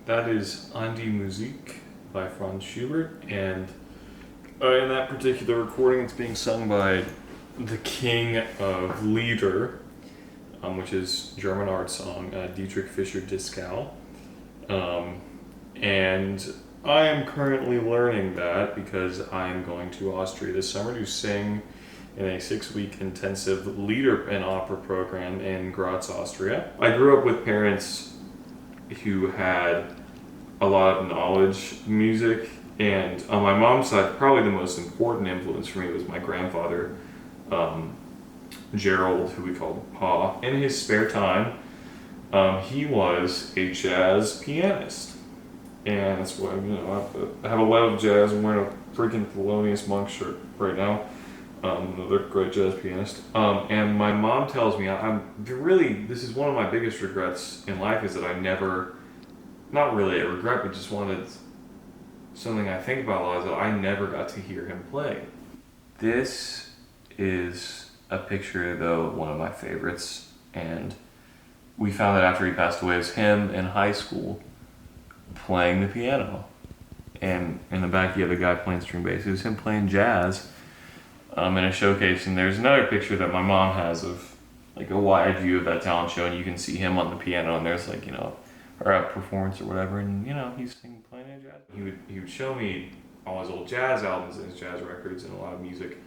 that is An die Musik by Franz Schubert, and in that particular recording, it's being sung by the king of Lieder, which is German art song, Dietrich Fischer-Dieskau. And I am currently learning that because I am going to Austria this summer to sing in a 6-week intensive Lieder and opera program in Graz, Austria. I grew up with parents who had a lot of knowledge of music, and on my mom's side, probably the most important influence for me was my grandfather, Gerald, who we called Pa. In his spare time, he was a jazz pianist. And that's why, I have a love of jazz. I'm wearing a freaking Thelonious Monk shirt right now. Another great jazz pianist. And my mom tells me, this is one of my biggest regrets in life, is that I never, not really a regret, but just wanted something I think about a lot, is that I never got to hear him play. This is a picture, though, one of my favorites. And we found that after he passed away, it was him in high school playing the piano, and in the back you have a guy playing string bass. It was him playing jazz in a showcase, and there's another picture that my mom has of like a wide view of that talent show, and you can see him on the piano, and there's like, or a performance or whatever, and he's playing jazz. He would show me all his old jazz albums and his jazz records and a lot of music,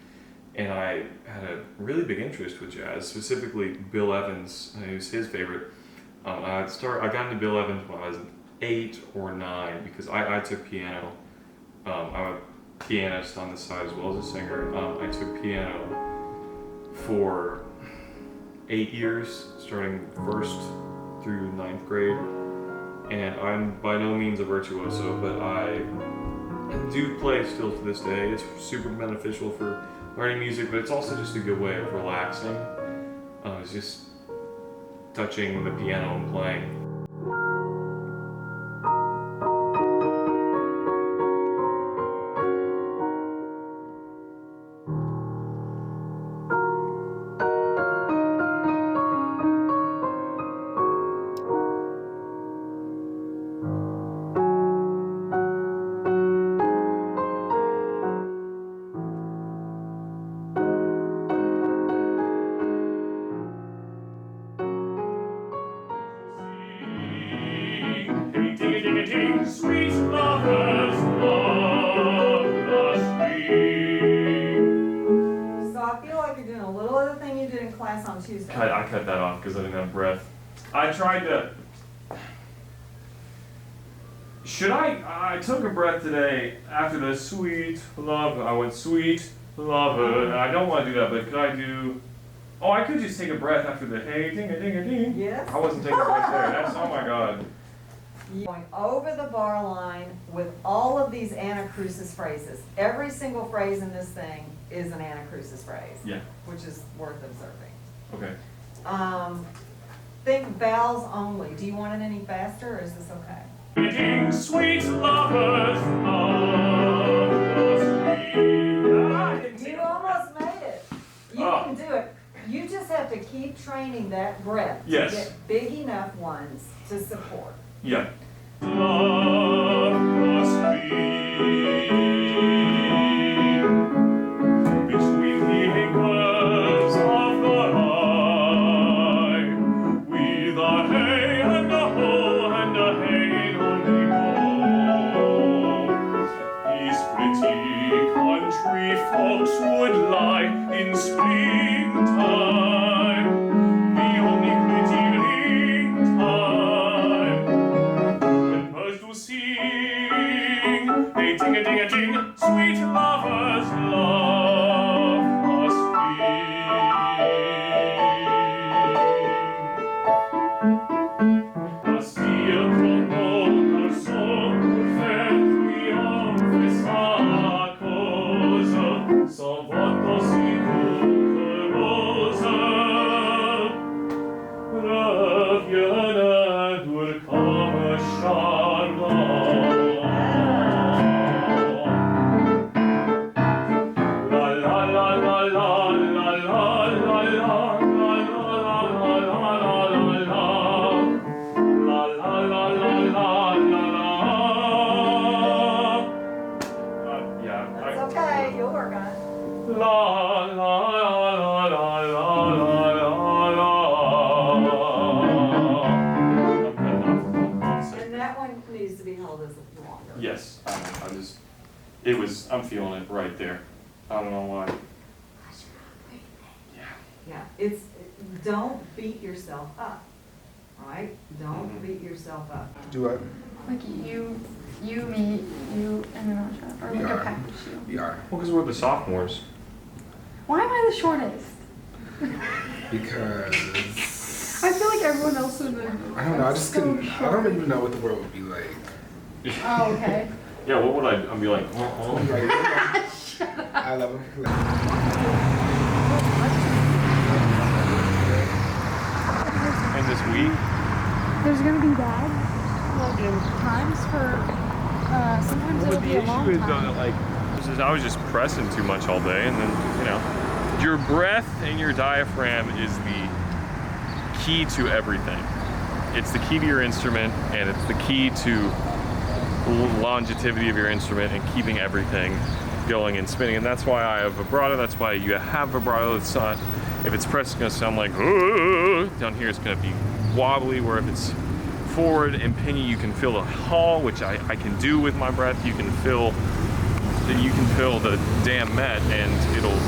and I had a really big interest with jazz, specifically Bill Evans, who's his favorite. I got into Bill Evans when I was 8 or 9 because I took piano. I'm a pianist on the side as well as a singer. I took piano for 8 years, starting 1st through 9th grade, and I'm by no means a virtuoso, but I do play still to this day. It's super beneficial for learning music, but it's also just a good way of relaxing. It's just touching the piano and playing. Sweet lovers love the stream. So I feel like you're doing a little of the thing you did in class on Tuesday. I cut that off because I didn't have breath. I tried to. I took a breath today after the sweet love. I went sweet lover, and I don't want to do that, but could I do? Oh, I could just take a breath after the hey ding a ding a ding. Yes. I wasn't taking a breath there. That's, oh my God. Going over the bar line with all of these anacrusis phrases. Every single phrase in this thing is an anacrusis phrase. Yeah. Which is worth observing. Okay. Think vowels only. Do you want it any faster, or is this okay? Sweet lovers love You almost made it. You can do it. You just have to keep training that breath to get big enough ones to support. Yeah. Love must be between the acres of the high, with a hey and a ho and a hey only ho. These pretty country folks would lie in springtime. Ding-a-ding-a-ding, sweet lovers love must be. Pastia provoca triumphis a cosa, salvato si rosa I'm feeling it right there. I don't know why. Yeah, don't beat yourself up, right? Don't beat yourself up. Do what? Like you, me, you, and then Asha, or like a package deal. We are. Well, because we're the sophomores. Why am I the shortest? Because I feel like everyone else in the group. I don't know. I just so couldn't. I don't short. even know what the world would be like. Oh, okay. Yeah, what would I'd be like, oh. Like, I love him. And this week, There's gonna be bad times for. Sometimes it'll be a long time. I was just pressing too much all day, and then, your breath and your diaphragm is the key to everything. It's the key to your instrument, and it's the key to longevity of your instrument and keeping everything going and spinning. And that's why I have vibrato. That's why you have vibrato. It's not, if it's pressed, it's gonna sound like down here. It's gonna be wobbly. Where if it's forward and pinny, you can feel the hull, which I can do with my breath. You can feel the damn met, and it'll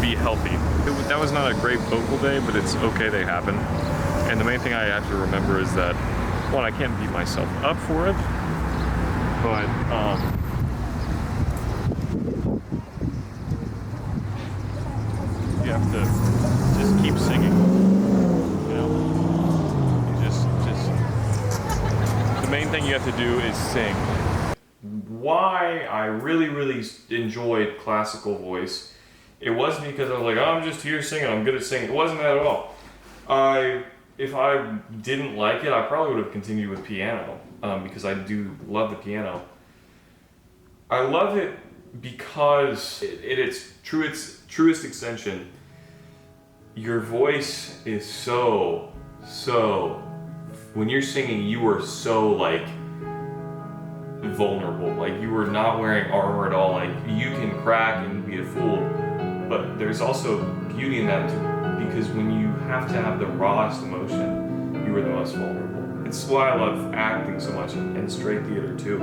be healthy. That was not a great vocal day, but it's okay. They happen. And the main thing I have to remember is that, one, I can't beat myself up for it, but you have to just keep singing, And just the main thing you have to do is sing. Why I really enjoyed classical voice, it wasn't because I was like, oh, I'm just here singing, I'm good at singing. It wasn't that at all. If I didn't like it, I probably would have continued with piano, because I do love the piano. I love it because its truest extension, your voice is so, when you're singing, you are so like vulnerable. Like you are not wearing armor at all. Like you can crack and be a fool, but there's also beauty in that too. Because when you have to have the rawest emotion, you are the most vulnerable. It's why I love acting so much and straight theater too,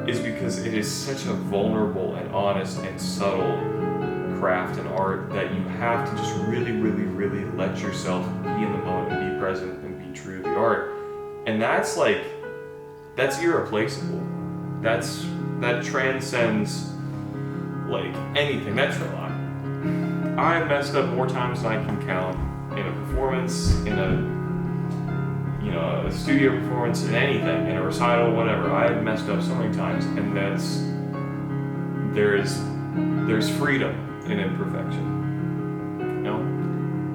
is because it is such a vulnerable and honest and subtle craft and art that you have to just really let yourself be in the moment and be present and be true to the art. And that's irreplaceable. That transcends like anything. I have messed up more times than I can count in a performance, in a studio performance, in anything, in a recital, whatever. I have messed up so many times, and there's freedom in imperfection,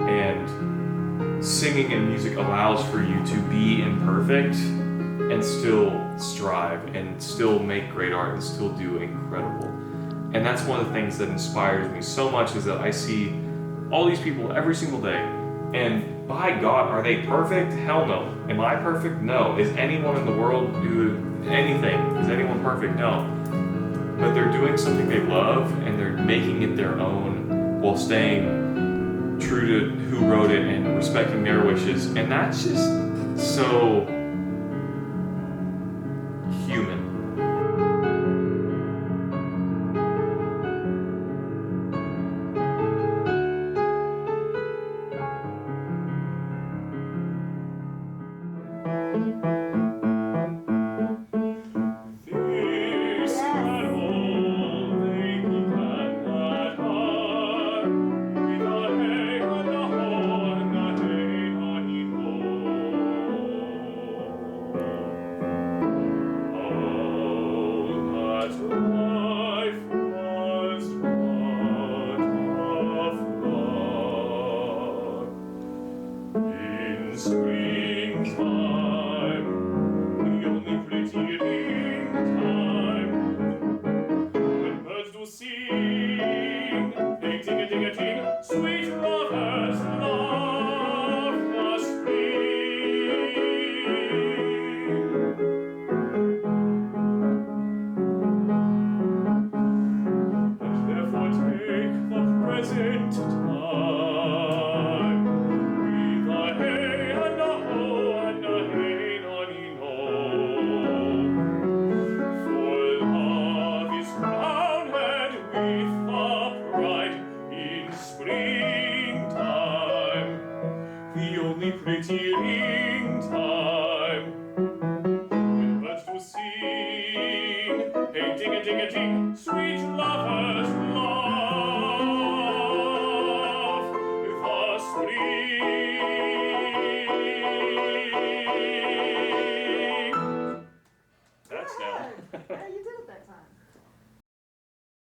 And singing and music allows for you to be imperfect and still strive and still make great art and still do incredible. And that's one of the things that inspires me so much, is that I see all these people every single day, and by God, are they perfect? Hell no. Am I perfect? No. Is anyone in the world do anything? Is anyone perfect? No. But they're doing something they love, and they're making it their own while staying true to who wrote it and respecting their wishes. And that's just so human. Springtime. spring, sweet lovers love the spring. That's now. Yeah, you did it that time.